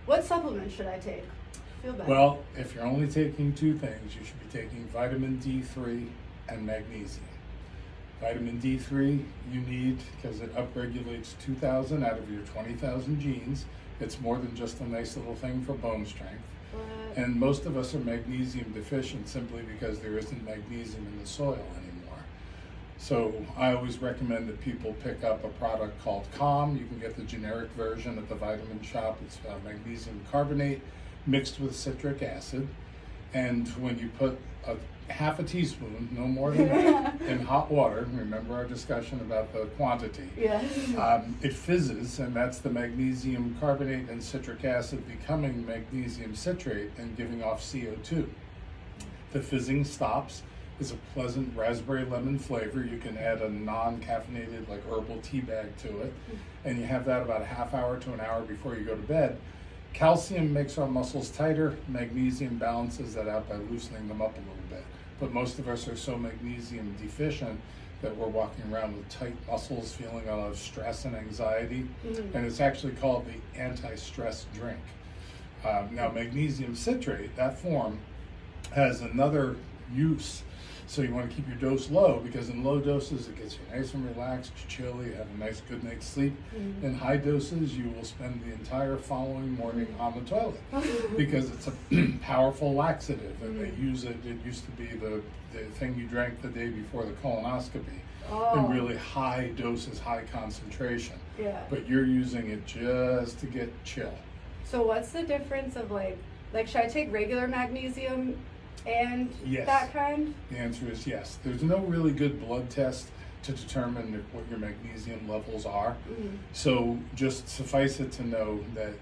What supplements should I take? Feel better. Well, if you're only taking two things, you should be taking vitamin D3 and magnesium. Vitamin D3 you need because it upregulates 2,000 out of your 20,000 genes. It's more than just a nice little thing for bone strength. And most of us are magnesium deficient simply because there isn't magnesium in the soil anymore. So I always recommend that people pick up a product called Calm. You can get the generic version at the vitamin shop. It's magnesium carbonate mixed with citric acid. And when you put half a teaspoon, no more than that, in hot water, remember our discussion about the quantity, it fizzes, and that's the magnesium carbonate and citric acid becoming magnesium citrate and giving off CO2. The fizzing stops. It's a pleasant raspberry lemon flavor. You can add a non-caffeinated like herbal tea bag to it, and you have that about a half hour to an hour before you go to bed. Calcium makes our muscles tighter. Magnesium balances that out by loosening them up a little bit. But most of us are so magnesium deficient that we're walking around with tight muscles, feeling a lot of stress and anxiety. And it's actually called the anti-stress drink. Now, magnesium citrate, that form, has another use. So you want to keep your dose low because in low doses it gets you nice and relaxed, chill, you have a nice good night's sleep. In high doses you will spend the entire following morning on the toilet because it's a powerful laxative and they use it. It used to be the thing you drank the day before the colonoscopy in really high doses, high concentration. But you're using it just to get chill. So what's the difference of like should I take regular magnesium and that kind? The answer is yes. There's no really good blood test to determine what your magnesium levels are. So just suffice it to know that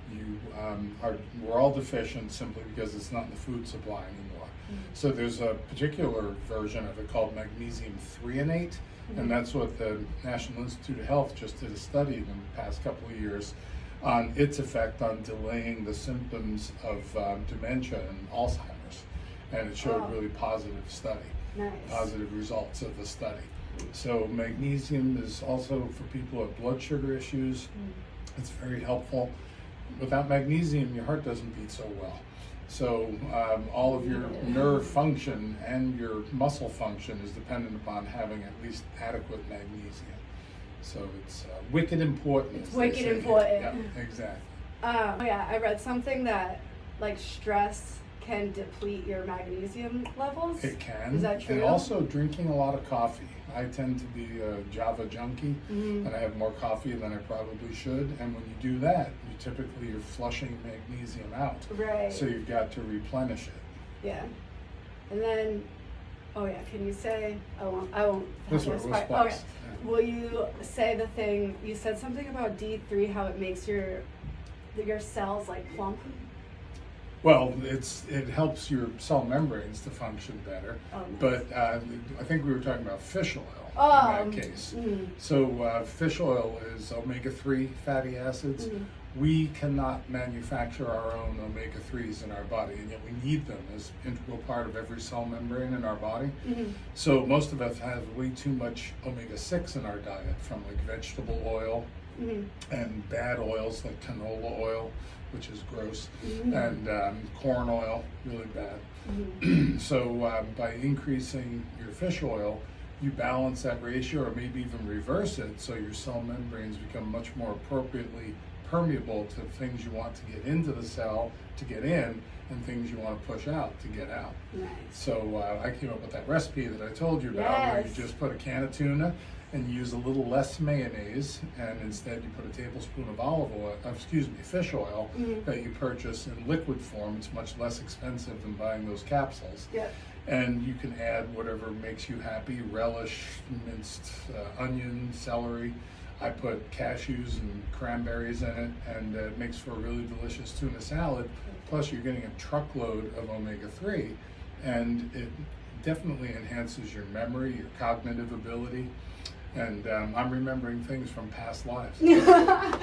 we're all deficient simply because it's not in the food supply anymore. So there's a particular version of it called magnesium threonate, and that's what the National Institute of Health just did a study in the past couple of years on its effect on delaying the symptoms of dementia and Alzheimer's. And it showed really positive positive results of the study. So magnesium is also for people with blood sugar issues. It's very helpful. Without magnesium, your heart doesn't beat so well. So all of your nerve function and your muscle function is dependent upon having at least adequate magnesium. So it's wicked important. It's wicked important. Yeah, exactly. I read something that like stress can deplete your magnesium levels. It can. Is that true? And also drinking a lot of coffee. I tend to be a Java junkie, and I have more coffee than I probably should. And when you do that, you're flushing magnesium out. Right. So you've got to replenish it. Yeah. And then, can you say? I won't. This one. Okay. Yeah. Will you say the thing? You said something about D3, how it makes your cells like plump. Well, it helps your cell membranes to function better, but I think we were talking about fish oil in that case. So fish oil is omega-3 fatty acids. We cannot manufacture our own omega-3s in our body, and yet we need them as an integral part of every cell membrane in our body. So most of us have way too much omega-6 in our diet from like vegetable oil and bad oils like canola oil, which is gross, and corn oil, really bad. So by increasing your fish oil, you balance that ratio or maybe even reverse it so your cell membranes become much more appropriately permeable to things you want to get into the cell to get in and things you want to push out to get out. So I came up with that recipe that I told you about where you just put a can of tuna and you use a little less mayonnaise, and instead you put a tablespoon of fish oil that you purchase in liquid form. It's much less expensive than buying those capsules. And you can add whatever makes you happy, relish, minced onion, celery. I put cashews and cranberries in it, and it makes for a really delicious tuna salad. Plus you're getting a truckload of omega-3, and it definitely enhances your memory, your cognitive ability. And I'm remembering things from past lives.